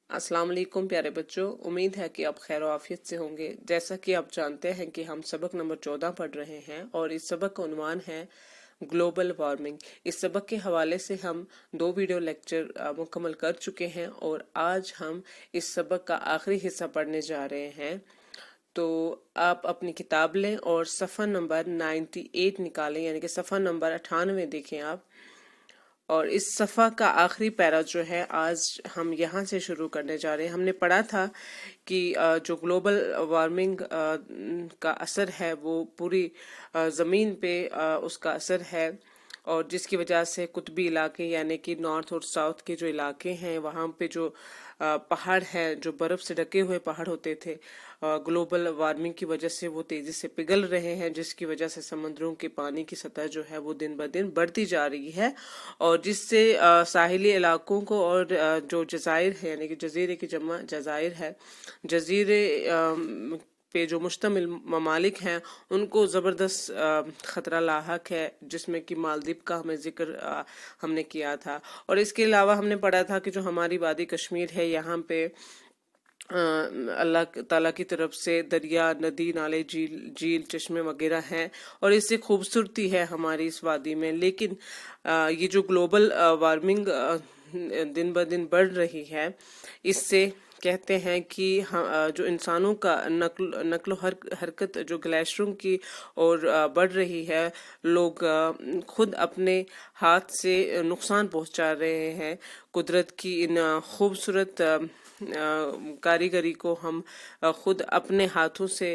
अस्सलाम वालेकुम प्यारे बच्चों। उम्मीद है कि आप खैर आफियत से होंगे। जैसा कि आप जानते हैं कि हम सबक नंबर 14 पढ़ रहे हैं और इस सबक का उन्वान है ग्लोबल वार्मिंग। इस सबक के हवाले से हम 2 वीडियो लेक्चर मुकम्मल कर चुके हैं और आज हम इस सबक का आखिरी हिस्सा पढ़ने जा रहे हैं। तो आप अपनी किताब लें और सफ़ा नंबर 98 निकालें, यानी कि सफ़ा नंबर 98 देखें आप। और इस सफ़ा का आखिरी पैरा जो है आज हम यहाँ से शुरू करने जा रहे हैं। हमने पढ़ा था कि जो ग्लोबल वार्मिंग का असर है वो पूरी ज़मीन पे उसका असर है, और जिसकी वजह से कुतबी इलाके यानी कि नॉर्थ और साउथ के जो इलाके हैं वहाँ पे जो पहाड़ हैं, जो बर्फ़ से ढके हुए पहाड़ होते थे, ग्लोबल वार्मिंग की वजह से वो तेज़ी से पिघल रहे हैं, जिसकी वजह से समुद्रों के पानी की सतह जो है वो दिन ब दिन बढ़ती जा रही है, और जिससे साहिली इलाकों को और जो जज़ाइर है यानी कि जजीरे की जमा जज़ाइर है, जजीरे पे जो मुश्तमिल ममालिक हैं उनको ज़बरदस्त ख़तरा लाहक है, जिसमें कि मालदीव का हमें ज़िक्र हमने किया था। और इसके अलावा हमने पढ़ा था कि जो हमारी वादी कश्मीर है यहाँ पे अल्लाह ताला की तरफ से दरिया, नदी, नाले, झील, चश्मे वगैरह हैं और इससे खूबसूरती है हमारी इस वादी में। लेकिन ये जो ग्लोबल वार्मिंग दिन ब दिन बढ़ रही है, इससे कहते हैं कि जो इंसानों का नक्लो हरकत जो ग्लेशियरों की और बढ़ रही है, लोग खुद अपने हाथ से नुकसान पहुंचा रहे हैं। कुदरत की इन खूबसूरत कारीगरी को हम खुद अपने हाथों से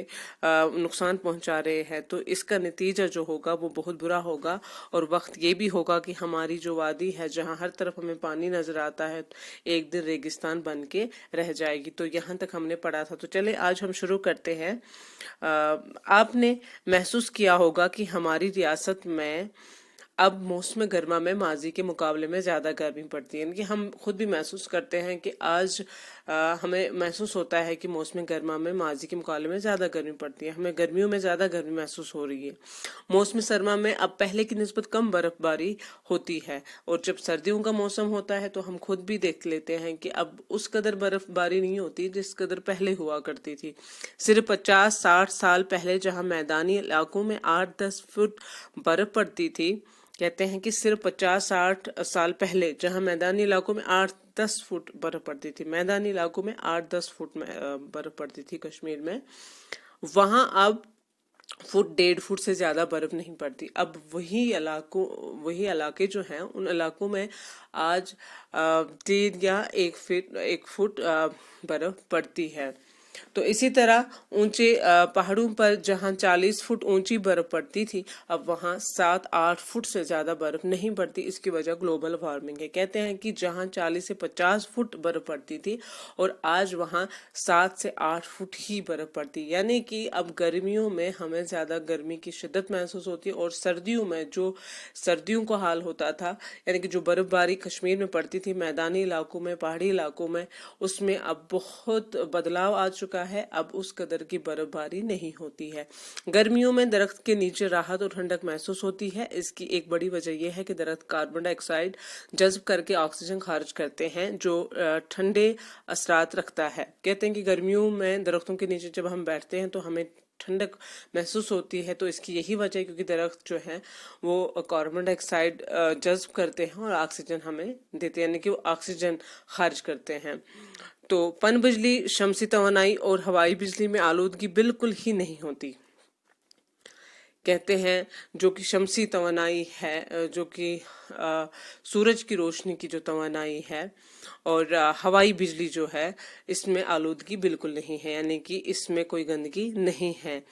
नुकसान पहुंचा रहे हैं। तो इसका नतीजा जो होगा वो बहुत बुरा होगा, और वक्त ये भी होगा कि हमारी जो वादी है जहां हर तरफ हमें पानी नजर आता है, एक दिन रेगिस्तान बन के रह जाएगी। तो यहाँ तक हमने पढ़ा था। तो चले आज हम शुरू करते हैं। आपने महसूस किया होगा कि हमारी रियासत में अब मौसम गर्मा में माजी के मुकाबले में ज़्यादा गर्मी पड़ती है, यानी कि हम खुद भी महसूस करते हैं कि आज हमें महसूस होता है कि मौसम गर्मा में माजी के मुकाबले में ज़्यादा गर्मी पड़ती है, हमें गर्मियों में ज़्यादा गर्मी महसूस हो रही है। मौसम सरमा में अब पहले की निस्बत कम बर्फबारी होती है, और जब सर्दियों का मौसम होता है तो हम खुद भी देख लेते हैं कि अब उस कदर बर्फबारी नहीं होती जिस कदर पहले हुआ करती थी। सिर्फ 50-60 साल पहले जहाँ मैदानी इलाकों में 8-10 फुट बर्फ पड़ती थी, कहते हैं कि सिर्फ 50-60 साल पहले जहां मैदानी इलाकों में 8-10 फुट बर्फ पड़ती थी, मैदानी इलाकों में 8-10 फुट में बर्फ पड़ती थी कश्मीर में, वहां अब फुट 1.5 फुट से ज्यादा बर्फ नहीं पड़ती। अब वही इलाके जो हैं उन इलाकों में आज 3 या 1 फुट बर्फ पड़ती है। तो इसी तरह ऊंचे पहाड़ों पर जहां 40 फुट ऊंची बर्फ पड़ती थी, अब वहां 7-8 फुट से ज्यादा बर्फ नहीं पड़ती। इसकी वजह ग्लोबल वार्मिंग है। कहते हैं कि जहां 40 से 50 फुट बर्फ पड़ती थी और आज वहां 7 से 8 फुट ही बर्फ पड़ती, यानी कि अब गर्मियों में हमें ज्यादा गर्मी की शिद्दत महसूस होती है, और सर्दियों में जो सर्दियों का हाल होता था, यानी कि जो बर्फबारी कश्मीर में पड़ती थी मैदानी इलाकों में, पहाड़ी इलाकों में, उसमें अब बहुत बदलाव आ चुका है। अब उस कदर की बर्फबारी नहीं होती है। गर्मियों में दरख्त के नीचे राहत और ठंडक महसूस होती है। इसकी एक बड़ी वजह यह है कि दरख्त कार्बन डाइऑक्साइड जज्ब करके ऑक्सीजन खारिज करते हैं, जो ठंडे असरात रखता है। कहते हैं कि गर्मियों में दरख्तों के नीचे जब हम बैठते हैं तो हमें ठंडक महसूस होती है। तो इसकी यही वजह है क्योंकि दरख्त जो है वो कार्बन डाइऑक्साइड जज्ब करते हैं और ऑक्सीजन हमें देते हैं, यानी कि वो ऑक्सीजन खारिज करते हैं। तो पन बिजली, शमसी तवानाई और हवाई बिजली में आलूदगी बिल्कुल ही नहीं होती। कहते हैं जो कि शमसी तवानाई है, जो कि सूरज की रोशनी की जो तवानाई है, और हवाई बिजली जो है, इसमें आलूदगी बिल्कुल नहीं है, यानी कि इसमें कोई गंदगी नहीं है।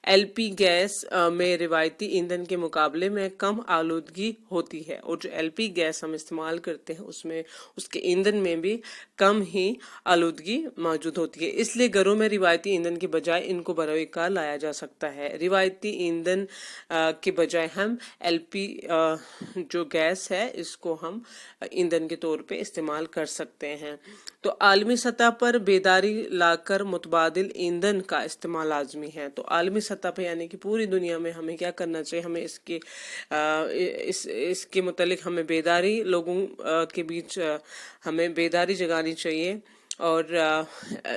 एलपी गैस में रिवायती ईंधन के मुकाबले में कम आलूदगी होती है, और जो एलपी गैस हम इस्तेमाल करते हैं उसमें उसके ईंधन में भी कम ही आलूदगी मौजूद होती है। इसलिए घरों में रिवायती ईंधन के बजाय इनको बरोकार लाया जा सकता है। रिवायती ईंधन के बजाय हम एलपी जो गैस है इसको हम ईंधन के तौर पे इस्तेमाल कर सकते हैं। तो आलमी सतह पर बेदारी लाकर मुतबादिल ईंधन का इस्तेमाल लाजमी है। तो आलमी सतह पे यानी कि पूरी दुनिया में हमें क्या करना चाहिए, हमें इसके मुतालिक हमें बेदारी लोगों के बीच हमें बेदारी जगानी चाहिए, اور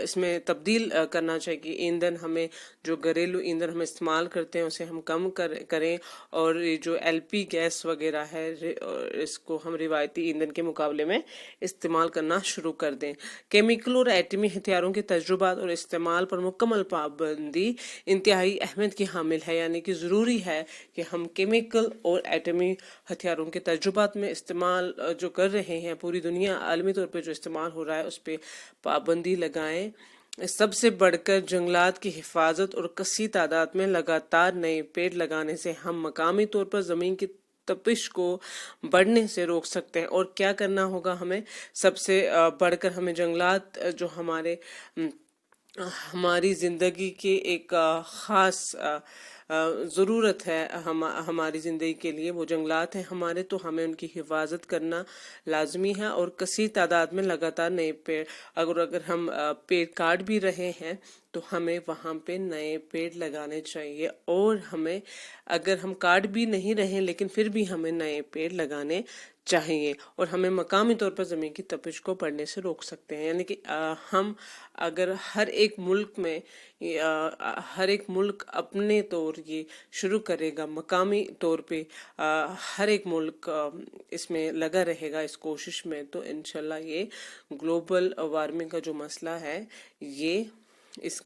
اس میں تبدیل کرنا چاہیے کہ ایندھن ہمیں جو گھریلو ایندھن ہم استعمال کرتے ہیں اسے ہم کم کریں، اور یہ جو ایل پی گیس وغیرہ ہے اس کو ہم روایتی ایندھن کے مقابلے میں استعمال کرنا شروع کر دیں۔ کیمیکل اور ایٹمی ہتھیاروں کے تجربات اور استعمال پر مکمل پابندی انتہائی اہمیت کی حامل ہے، یعنی کہ ضروری ہے کہ ہم کیمیکل اور ایٹمی ہتھیاروں کے تجربات میں استعمال جو کر رہے ہیں، پوری دنیا عالمی طور پہ جو استعمال ہو رہا ہے اس پہ پابندی لگائیں۔ سب سے بڑھ کر جنگلات کی حفاظت اور کثیر تعداد میں لگاتار نئے پیڑ لگانے سے ہم مقامی طور پر زمین کی تپش کو بڑھنے سے روک سکتے ہیں۔ اور کیا کرنا ہوگا ہمیں؟ سب سے بڑھ کر ہمیں جنگلات جو ہماری زندگی کے ایک خاص ضرورت ہے ہماری زندگی کے لیے، وہ جنگلات ہیں ہمارے، تو ہمیں ان کی حفاظت کرنا لازمی ہے، اور کثیر تعداد میں لگاتار نئے پیڑ اگر ہم پیڑ کاٹ بھی رہے ہیں تو ہمیں وہاں پہ نئے پیڑ لگانے چاہیے، اور ہمیں اگر ہم کاٹ بھی نہیں رہے لیکن پھر بھی ہمیں نئے پیڑ لگانے چاہیے، اور ہمیں مقامی طور پر زمین کی تپش کو بڑھنے سے روک سکتے ہیں۔ یعنی کہ ہم اگر ہر ایک ملک اپنے طور یہ شروع کرے گا، مقامی طور پہ ہر ایک ملک اس میں لگا رہے گا اس کوشش میں، تو انشاءاللہ یہ گلوبل وارمنگ کا جو مسئلہ ہے یہ اس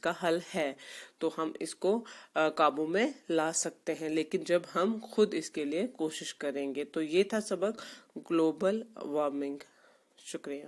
کا حل ہے، تو ہم اس کو قابو میں لا سکتے ہیں، لیکن جب ہم خود اس کے لیے کوشش کریں گے۔ تو یہ تھا سبق گلوبل وارمنگ۔ شکریہ۔